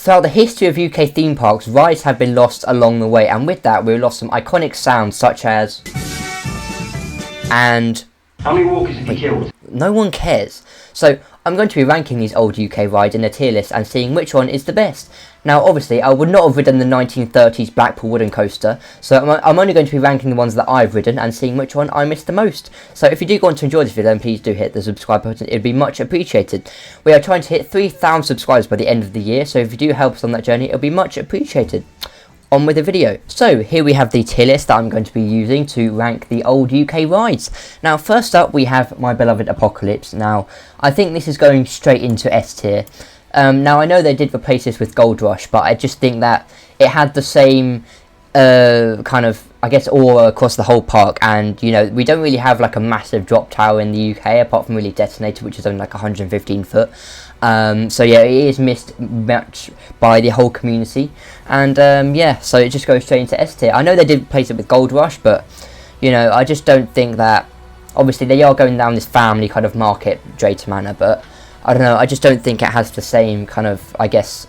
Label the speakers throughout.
Speaker 1: Throughout the history of UK theme parks, rides have been lost along the way, and with that we've lost some iconic sounds such as... and...
Speaker 2: How many walkers have you killed?
Speaker 1: No one cares. So I'm going to be ranking these old UK rides in a tier list and seeing which one is the best. Now obviously I would not have ridden the 1930s Blackpool wooden coaster, so I'm only going to be ranking the ones that I've ridden and seeing which one I missed the most. So if you do want to enjoy this video, then please do hit the subscribe button, it would be much appreciated. We are trying to hit 3,000 subscribers by the end of the year, so if you do help us on that journey, it would be much appreciated. On with the video. So here we have the tier list that I'm going to be using to rank the old UK rides. Now first up we have my beloved Apocalypse. Now I think this is going straight into S tier. Now I know they did replace this with Gold Rush, but I just think that it had the same kind of, I guess, aura across the whole park, and you know, we don't really have like a massive drop tower in the UK apart from really Detonator, which is only like 115 foot. So yeah, it is missed much by the whole community, and yeah, so it just goes straight into S tier. I know they did replace it with Gold Rush, but you know, I just don't think that, obviously they are going down this family kind of market Drayton Manor, but I don't know, I just don't think it has the same kind of, I guess,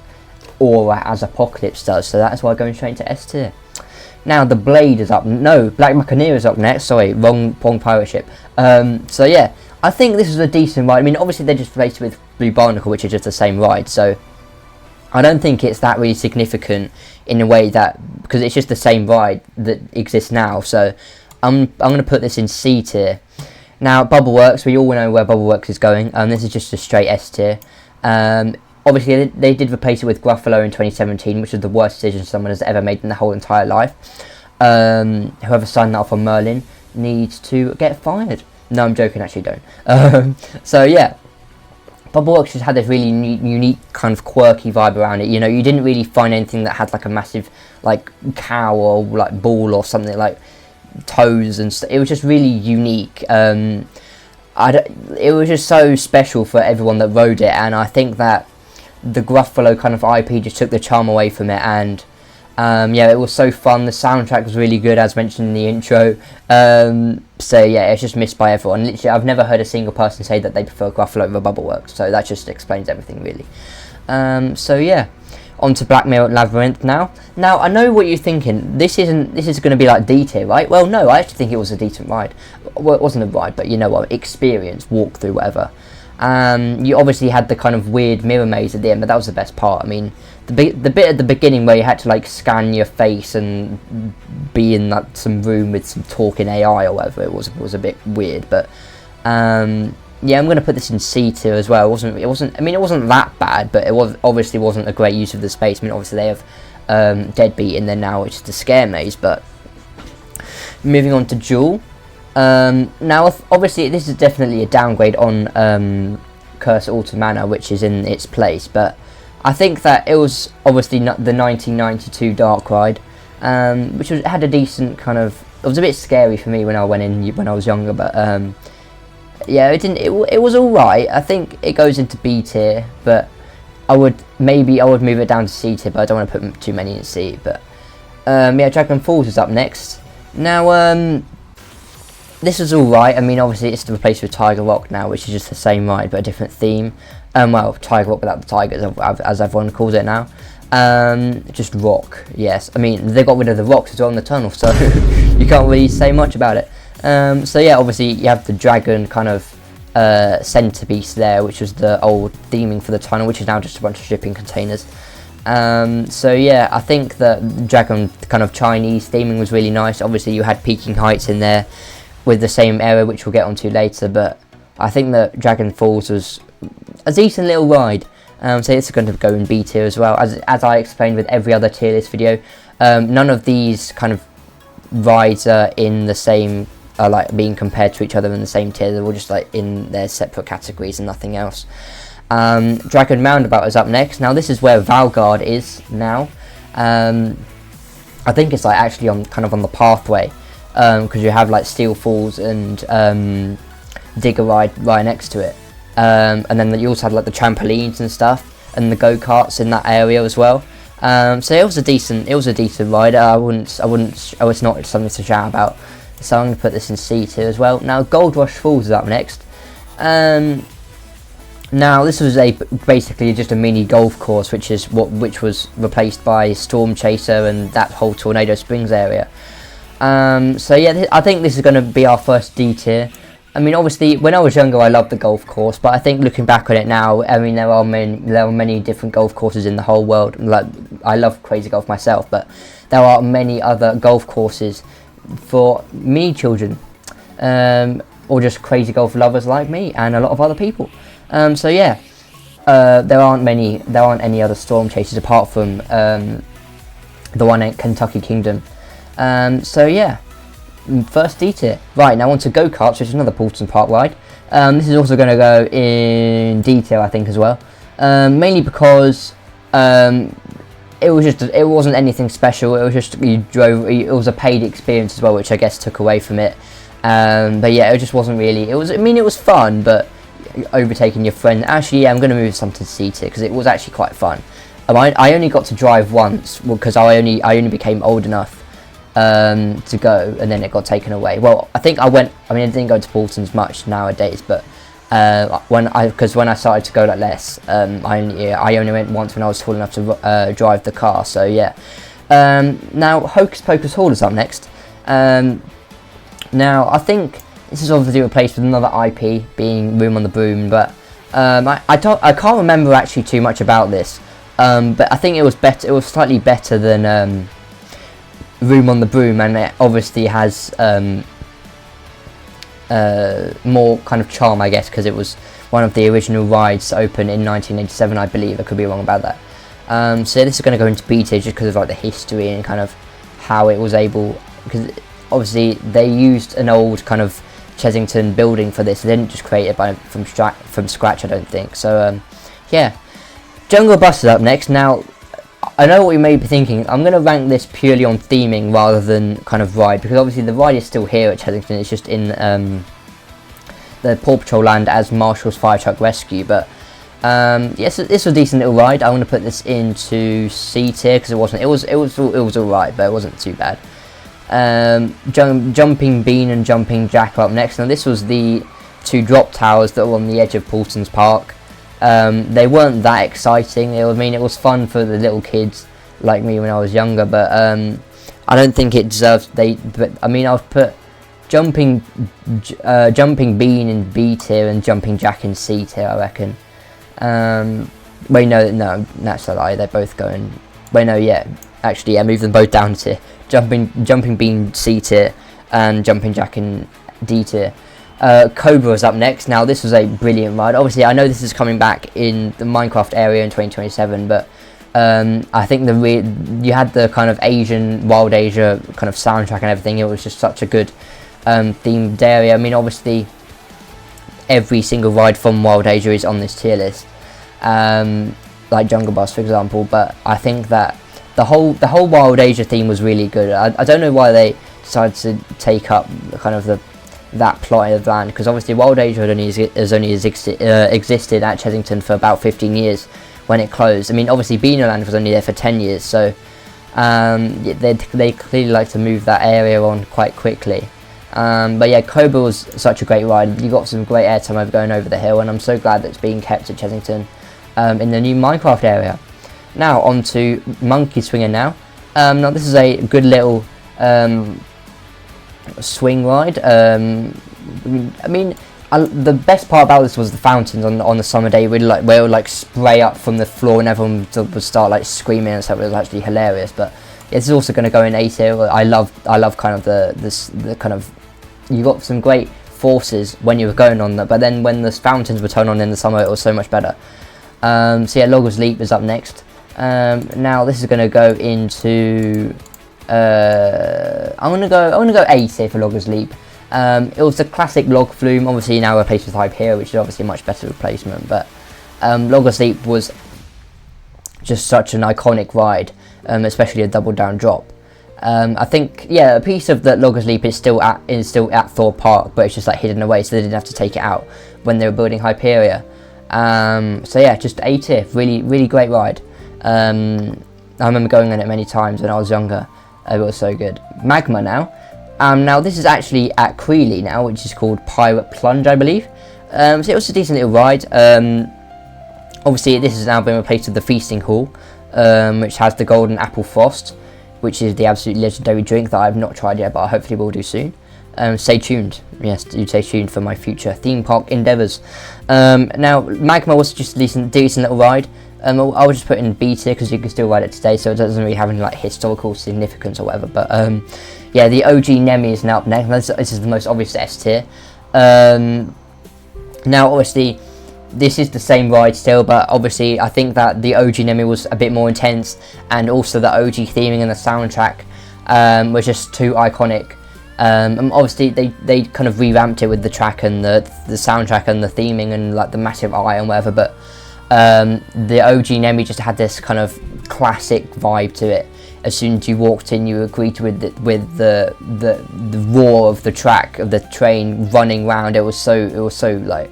Speaker 1: aura as Apocalypse does, so that's why I'm going straight into S tier. Now the Blade is up, no, Black Buccaneer is up next, sorry, wrong pirate ship. So yeah, I think this is a decent ride. I mean, obviously they just replaced it with Blue Barnacle, which is just the same ride, so I don't think it's that really significant in a way that, because it's just the same ride that exists now, so I'm going to put this in C tier. Now Bubbleworks, we all know where Bubbleworks is going, this is just a straight S tier. Obviously they did replace it with Gruffalo in 2017, which is the worst decision someone has ever made in their whole entire life. Whoever signed that off on Merlin needs to get fired. No, I'm joking, actually don't. So yeah, Bubbleworks just had this really unique kind of quirky vibe around it. You know, you didn't really find anything that had like a massive like cow or like ball or something like toes and stuff. It was just really unique. It was just so special for everyone that rode it, and I think that the Gruffalo kind of IP just took the charm away from it, and yeah, it was so fun. The soundtrack was really good, as mentioned in the intro. So yeah, it's just missed by everyone. Literally, I've never heard a single person say that they prefer Gruffalo over Bubbleworks, so that just explains everything really. So yeah, on to Black Mirror Labyrinth now. Now I know what you're thinking. This is going to be like D tier, right? Well, no, I actually think it was a decent ride. Well, it wasn't a ride, but you know what, experience, walkthrough, whatever. You obviously had the kind of weird mirror maze at the end, but that was the best part. I mean, the bit at the beginning where you had to like scan your face and be in like some room with some talking AI or whatever, it was a bit weird. But yeah, I'm gonna put this in C tier as well. It wasn't. I mean, it wasn't that bad, but it obviously wasn't a great use of the space. I mean, obviously they have Deadbeat in there now, which is the scare maze. But moving on to Jewel. Now obviously this is definitely a downgrade on Curse Altar Manor, which is in its place, but I think that it was obviously not the 1992 Dark Ride, which had a decent kind of, it was a bit scary for me when I went in when I was younger, but yeah, it was alright. I think it goes into B tier, but I would move it down to C tier, but I don't want to put too many in C. But yeah, Dragon Falls is up next. Now this was alright. I mean, obviously it's replaced with Tiger Rock now, which is just the same ride but a different theme. Well, Tiger Rock without the tigers, as everyone calls it now. Just rock, yes. I mean, they got rid of the rocks as well in the tunnel, so you can't really say much about it. So yeah, obviously you have the dragon kind of centre beast there, which was the old theming for the tunnel, which is now just a bunch of shipping containers. So yeah, I think the dragon kind of Chinese theming was really nice. Obviously you had Peking Heights in there with the same area, which we'll get onto later, but I think that Dragon Falls was a decent little ride. So it's going to go in B tier as well. As I explained with every other tier list video, none of these kind of rides are in the same, like being compared to each other in the same tier. They're all just like in their separate categories and nothing else. Dragon Roundabout is up next. Now this is where Valgard is now. I think it's like actually on kind of on the pathway, because you have like Steel Falls and Digger Ride right next to it, and then you also had like the trampolines and stuff and the go-karts in that area as well. So it was a decent ride. It's not something to shout about, so I'm going to put this in C tier as well. Now Gold Rush Falls is up next. Now this was basically just a mini golf course, which was replaced by Storm Chaser and that whole Tornado Springs area. So yeah, I think this is going to be our first D tier. I mean, obviously, when I was younger, I loved the golf course, but I think looking back on it now, I mean, there are many different golf courses in the whole world. Like, I love Crazy Golf myself, but there are many other golf courses for me children, or just Crazy Golf lovers like me and a lot of other people. So yeah, there aren't any other Storm Chasers apart from the one at Kentucky Kingdom. So yeah. First D tier. Right, now on to go-karts, which is another Poulton Park ride. This is also going to go in D tier, I think, as well. Mainly because it wasn't anything special. It was just it was a paid experience as well, which I guess took away from it. But yeah, it just wasn't really. It was fun, but overtaking your friend. Actually, yeah, I'm going to move some to C tier because it was actually quite fun. I only got to drive once because I only became old enough to go, and then it got taken away. Well, I didn't go to Poulton's much nowadays, but when I started to go like less, I only went once when I was tall enough to drive the car. So yeah. Now Hocus Pocus Hall is up next. Now I think this is obviously replaced with another IP, being Room on the Broom, but I can't remember actually too much about this. But I think it was better. It was slightly better than Room on the Broom, and it obviously has more kind of charm, I guess, because it was one of the original rides to open in 1987, I believe. I could be wrong about that. So this is going to go into B tier just because of like the history and kind of how it was able, because obviously they used an old kind of Chessington building for this. They didn't just create it from scratch, I don't think. So yeah, Jungle Bus is up next. Now I know what you may be thinking. I'm going to rank this purely on theming rather than kind of ride, because obviously the ride is still here at Chessington. It's just in the Paw Patrol land as Marshall's Fire Truck Rescue. But yes, this was a decent little ride. I want to put this into C tier because it was alright, but it wasn't too bad. Jumping Bean and Jumping Jack are up next. Now this was the two drop towers that were on the edge of Poulton's Park. They weren't that exciting. It was fun for the little kids like me when I was younger, but I don't think it deserves. I'll put Jumping Bean in B tier and Jumping Jack in C tier, I reckon. Wait, no, that's a lie. They're both going. Wait, no, yeah. Actually, yeah, move them both down tier. Jumping Bean C tier and Jumping Jack in D tier. Cobra is up next. Now this was a brilliant ride. Obviously I know this is coming back in the Minecraft area in 2027, but I think you had the kind of Wild Asia kind of soundtrack and everything. It was just such a good themed area. I mean, obviously every single ride from Wild Asia is on this tier list, like Jungle Bus for example, but I think that the whole Wild Asia theme was really good. I don't know why they decided to take up kind of that plot of land, because obviously Wild Asia has only existed at Chessington for about 15 years when it closed. I mean, obviously Beano Land was only there for 10 years, so they clearly like to move that area on quite quickly. But yeah, Cobra was such a great ride. You got some great airtime over going over the hill, and I'm so glad that it's being kept at Chessington in the new Minecraft area. Now on to Monkey Swinger now. Now this is a good little swing ride. The best part about this was the fountains on the summer day, where it would like spray up from the floor and everyone would start like screaming and stuff. It was actually hilarious. But this is also going to go in A tier. I love kind of the kind of, you got some great forces when you were going on that, but then when the fountains were turned on in the summer, it was so much better. So yeah, Loggers Leap is up next. Now this is going to go into I'm gonna go A tier for Loggers Leap. It was the classic log flume, obviously now replaced with Hyperia, which is obviously a much better replacement, but Loggers Leap was just such an iconic ride, especially a double down drop. I think, yeah, a piece of that Loggers Leap is still at Thor Park, but it's just like hidden away, so they didn't have to take it out when they were building Hyperia. So yeah, just A tier, really great ride. I remember going on it many times when I was younger. It was so good. Magma now. Now this is actually at Creeley now, which is called Pirate Plunge, I believe. So it was a decent little ride. Obviously, this has now been replaced with the Feasting Hall, which has the Golden Apple Frost, which is the absolutely legendary drink that I've not tried yet, but I hopefully will do soon. Stay tuned. Yes, do stay tuned for my future theme park endeavours. Now, Magma was just a decent little ride. I'll just put in B tier because you can still ride it today, so it doesn't really have any like historical significance or whatever. But yeah, the OG Nemi is now up next. This is the most obvious S tier. Now, obviously, this is the same ride still, but obviously I think that the OG Nemi was a bit more intense, and also the OG theming and the soundtrack were just too iconic. Obviously they kind of revamped it with the track and the soundtrack and the theming and like the massive eye and whatever, but the OG Nemi just had this kind of classic vibe to it. As soon as you walked in, you were greeted with the roar of the track of the train running round. It was so like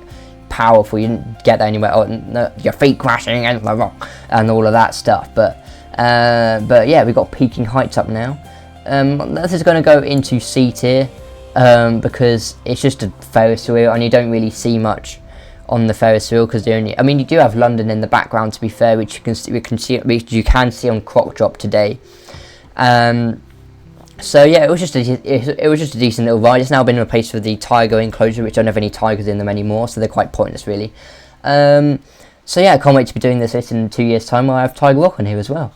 Speaker 1: powerful. You didn't get that anywhere. Oh, no, your feet crashing against the rock and all of that stuff. But yeah, we got Peaking Heights up now. This is going to go into C tier because it's just a Ferris wheel and you don't really see much on the Ferris wheel because I mean, you do have London in the background, to be fair, which you can see on Croc Drop today. So yeah, it was just a decent little ride. It's now been replaced with the Tiger enclosure, which don't have any tigers in them anymore, so they're quite pointless, really. So yeah, I can't wait to be doing this in 2 years' time. I have Tiger Rock on here as well.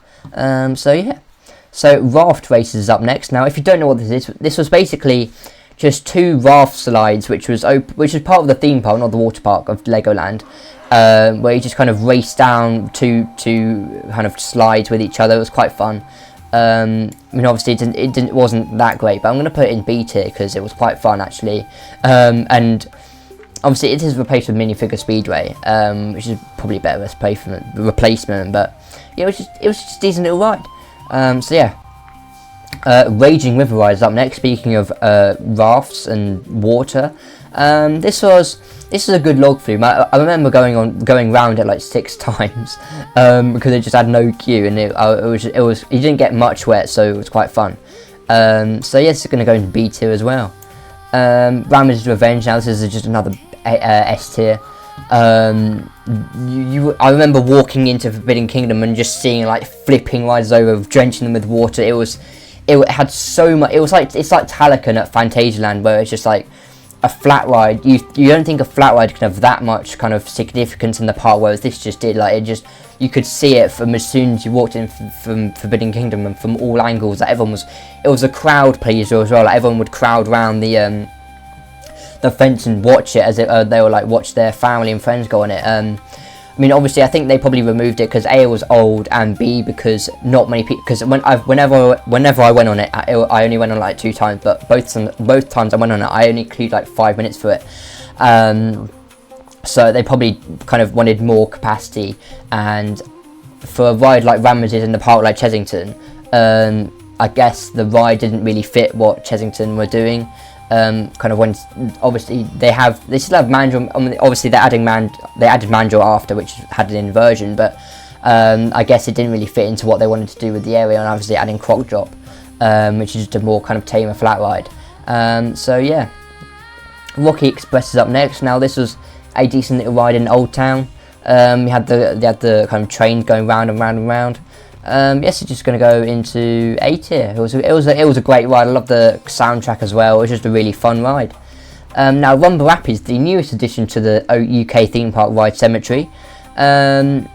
Speaker 1: So yeah, so Raft Races is up next. Now, if you don't know what this is, this was basically just 2 raft slides, which was part of the theme park, not the water park of Legoland, where you just kind of race down two kind of slides with each other. It was quite fun. I mean, obviously it wasn't that great, but I'm going to put it in B tier because it was quite fun actually. And obviously it is replaced with Minifigure Speedway, which is probably a better replacement. But yeah, it was just a decent little ride. So yeah. Raging River Ride is up next. Speaking of rafts and water, this was a good log flume. I remember going round it like 6 times because it just had no queue, and it was you didn't get much wet, so it was quite fun. So yes, it's going to go into B tier as well. Ramage's Revenge. Now this is just another S tier. I remember walking into Forbidden Kingdom and just seeing like flipping rides over, drenching them with water. It had so much. It's like Talican at Phantasialand, where it's just like a flat ride. You don't think a flat ride can have that much kind of significance in the park, whereas this just did. Like, you could see it from as soon as you walked in from Forbidden Kingdom and from all angles. Like, it was a crowd pleaser as well. Like, everyone would crowd round the fence and watch it as they were like watch their family and friends go on it. I mean, obviously, I think they probably removed it because A, it was old, and B, because not many people. Because whenever I went on it, I only went on like 2 times, but both times I went on it, I only include like 5 minutes for it. So they probably kind of wanted more capacity, and for a ride like Ramage's in the park like Chessington, I guess the ride didn't really fit what Chessington were doing. Kind of when obviously they still have Mandrill. I mean, obviously they added Mandrill after, which had an inversion, but I guess it didn't really fit into what they wanted to do with the area, and obviously adding Croc Drop, which is just a more kind of tamer flat ride. So yeah, Rocky Express is up next. Now this was a decent little ride in Old Town. They had the kind of trains going round and round and round. Yes, it's just going to go into A tier. It was a great ride. I love the soundtrack as well. It was just a really fun ride. Now Rumble Rapids, the newest addition to the UK theme park ride cemetery. Now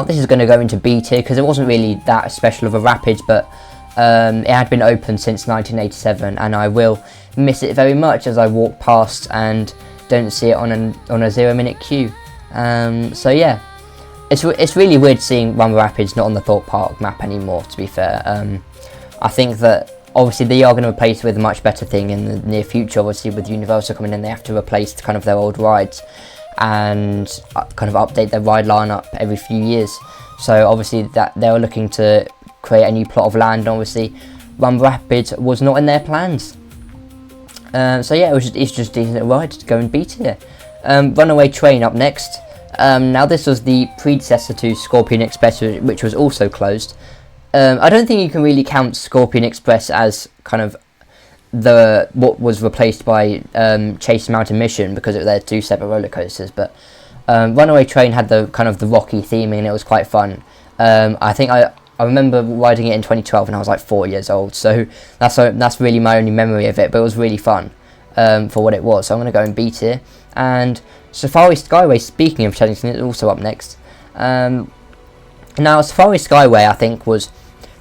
Speaker 1: this is going to go into B tier because it wasn't really that special of a rapids, but it had been open since 1987, and I will miss it very much as I walk past and don't see it on a 0-minute queue. So yeah. It's really weird seeing Rumble Rapids not on the Thorpe Park map anymore, to be fair. I think that obviously they are going to replace it with a much better thing in the near future. Obviously with Universal coming in, they have to replace kind of their old rides and kind of update their ride lineup every few years. So obviously that they were looking to create a new plot of land, and obviously Rumble Rapids was not in their plans. So yeah, it's just a decent little ride to go and beat it. Runaway Train up next. Now this was the predecessor to Scorpion Express, which was also closed. I don't think you can really count Scorpion Express as kind of what was replaced by Chase Mountain Mission, because they're 2 separate roller coasters. But Runaway Train had the kind of the rocky theming, and it was quite fun. I think I remember riding it in 2012, and I was like 4 years old, so that's really my only memory of it. But it was really fun for what it was. So I'm going to go in B tier. And Safari Skyway, speaking of Chessington, is also up next. Now Safari Skyway, I think, was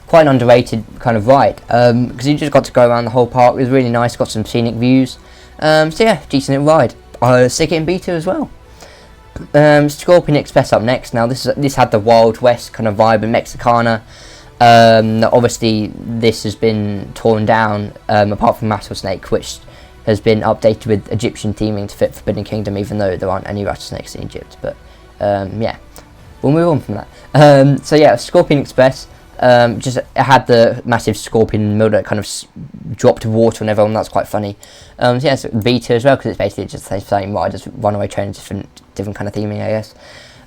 Speaker 1: quite an underrated kind of ride, because you just got to go around the whole park. It was really nice, got some scenic views. So yeah, decent ride. I'll stick it in B tier as well. Scorpion Express up next. Now this had the Wild West kind of vibe in Mexicana. Obviously this has been torn down, apart from Rattlesnake, which has been updated with Egyptian theming to fit Forbidden Kingdom, even though there aren't any rattlesnakes in Egypt. But yeah, we'll move on from that. So yeah, Scorpion Express, just it had the massive scorpion mill that kind of dropped water on everyone. That's quite funny. So yeah, so B tier as well, because it's basically just the same ride as Runaway Train, different kind of theming, I guess.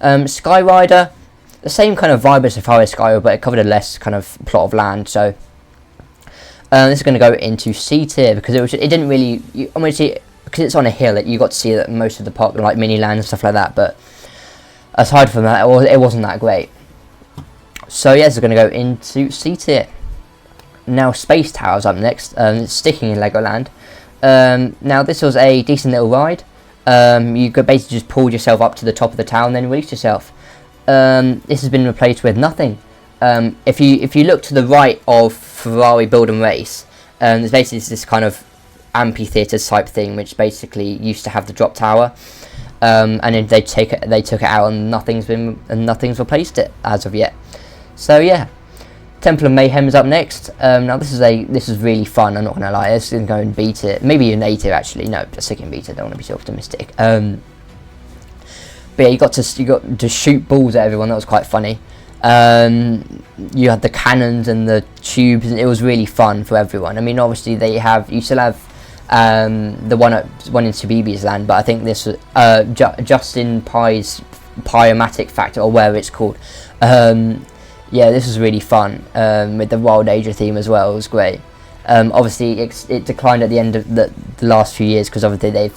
Speaker 1: Skyrider, the same kind of vibe as Safari Skyway, but it covered a less kind of plot of land. So this is going to go into C tier, because it didn't really. Because it's on a hill, you got to see that most of the park, like mini land and stuff like that. But aside from that, it wasn't that great. So yes, we're going to go into C tier. Now Space Tower's up next. Sticking in Legoland. Now this was a decent little ride. You could basically just pull yourself up to the top of the tower and then release yourself. This has been replaced with nothing. If you look to the right of Ferrari Build and Race, there's basically this kind of amphitheatre type thing, which basically used to have the drop tower, and then they took it out, and nothing's replaced it as of yet. So yeah, Temple of Mayhem is up next. Now this is really fun. I'm not gonna lie, it's gonna go in B tier, maybe in A tier actually. No, just stick in B tier. Don't want to be so optimistic. But yeah, you got to shoot balls at everyone. That was quite funny. You had the cannons and the tubes, and it was really fun for everyone. I mean, obviously you still have the one in Subibi's land, but I think this was Justin Pye's Pyromatic Factor, or whatever it's called. Yeah, this was really fun, with the Wild Asia theme as well. It was great. Obviously it declined at the end of the last few years, because obviously they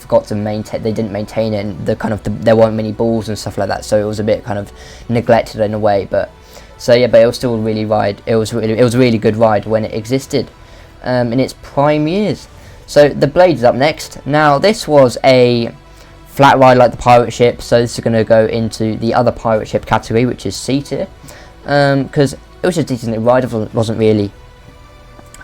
Speaker 1: didn't maintain it, and there weren't many balls and stuff like that, so it was a bit kind of neglected in a way. But so yeah, but it was still a really good ride when it existed, in its prime years. So the Blade is up next. Now this was a flat ride like the pirate ship, so this is going to go into the other pirate ship category, which is C tier, because it was just a decent ride. It wasn't really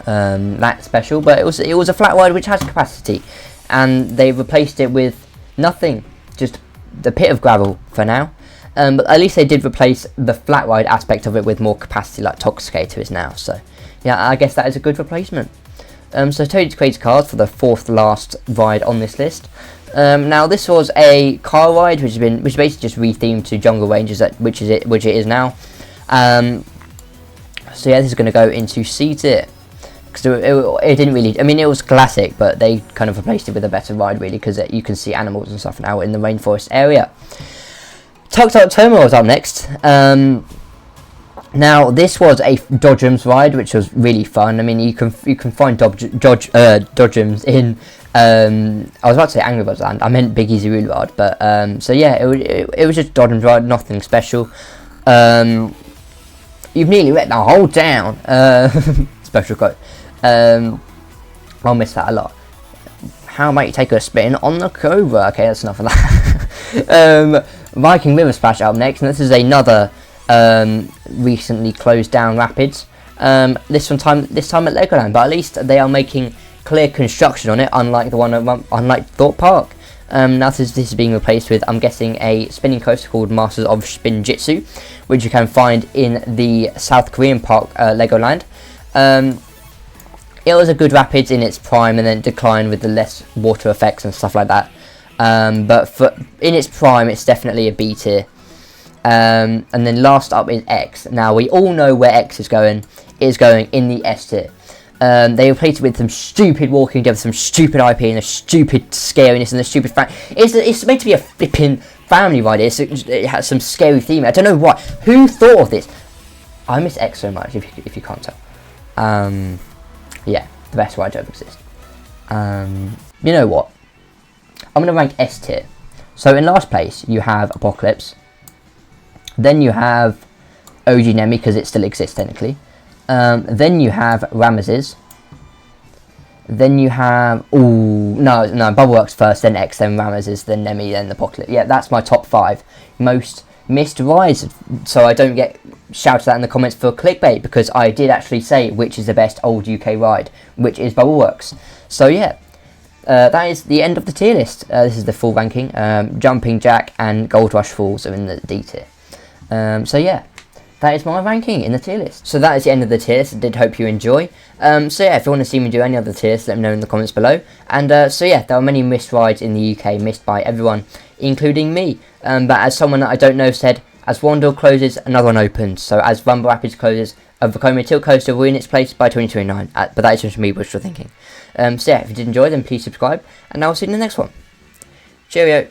Speaker 1: that special, but it was a flat ride which has capacity, and they replaced it with nothing, just the pit of gravel for now. But at least they did replace the flat ride aspect of it with more capacity, like Toxicator is now. So yeah, I guess that is a good replacement. So Toad's Crazy Cars for the fourth last ride on this list. Now this was a car ride which basically just rethemed to Jungle Rangers, which it is now. So yeah, this is going to go into C tier, because it didn't really. I mean, it was classic, but they kind of replaced it with a better ride, really, because you can see animals and stuff now in the rainforest area. Tux Out Terminal is up next. Now this was a Dodgems ride, which was really fun. I mean, you can find Dodgems in. I was about to say Angry Birds Land. I meant Big Easy Roulade, but so yeah, it was just Dodgems ride, nothing special. You've nearly wrecked the whole town. Special quote. I'll miss that a lot. How about you take a spin on the Cobra? Okay, that's enough of that. Viking River Splash up next, and this is another recently closed down rapids. This time at Legoland, but at least they are making clear construction on it, unlike Thorpe Park. Now this is being replaced with, I'm guessing, a spinning coaster called Masters of Spin Jitsu, which you can find in the South Korean park, Legoland. It was a good rapids in its prime, and then declined with the less water effects and stuff like that. But in its prime, it's definitely a B tier. And then last up is X. Now we all know where X is going. It is going in the S tier. They replaced it with some stupid walking together, some stupid IP, and a stupid scariness, and a stupid it's meant to be a flipping family ride. It has some scary theme. I don't know why. Who thought of this? I miss X so much. If you can't tell. Yeah, the best ride to ever exist. You know what? I'm gonna rank S tier, So in last place, you have Apocalypse. Then you have OG Nemi, because it still exists technically. Then you have Ramesses. Then you have... no, Bubbleworks first, then X, then Ramesses, then Nemi, then Apocalypse. Yeah, that's my top 5 most missed rides. So I don't get shouted at in the comments for clickbait, because I did actually say which is the best old UK ride, which is Bubbleworks. So yeah, that is the end of the tier list. This is the full ranking. Jumping Jack and Gold Rush Falls are in the D tier. So yeah, that is my ranking in the tier list. So that is the end of the tier list. I did hope you enjoy. So yeah, if you want to see me do any other tiers, let me know in the comments below. And so yeah, there are many missed rides in the UK, missed by everyone, including me. But as someone that I don't know said, as one door closes, another one opens. So as Rumble Rapids closes, a Vekoma Tilt Coaster will in its place by 2029. But that is just me wishful thinking. So yeah, if you did enjoy, then please subscribe, and I will see you in the next one. Cheerio.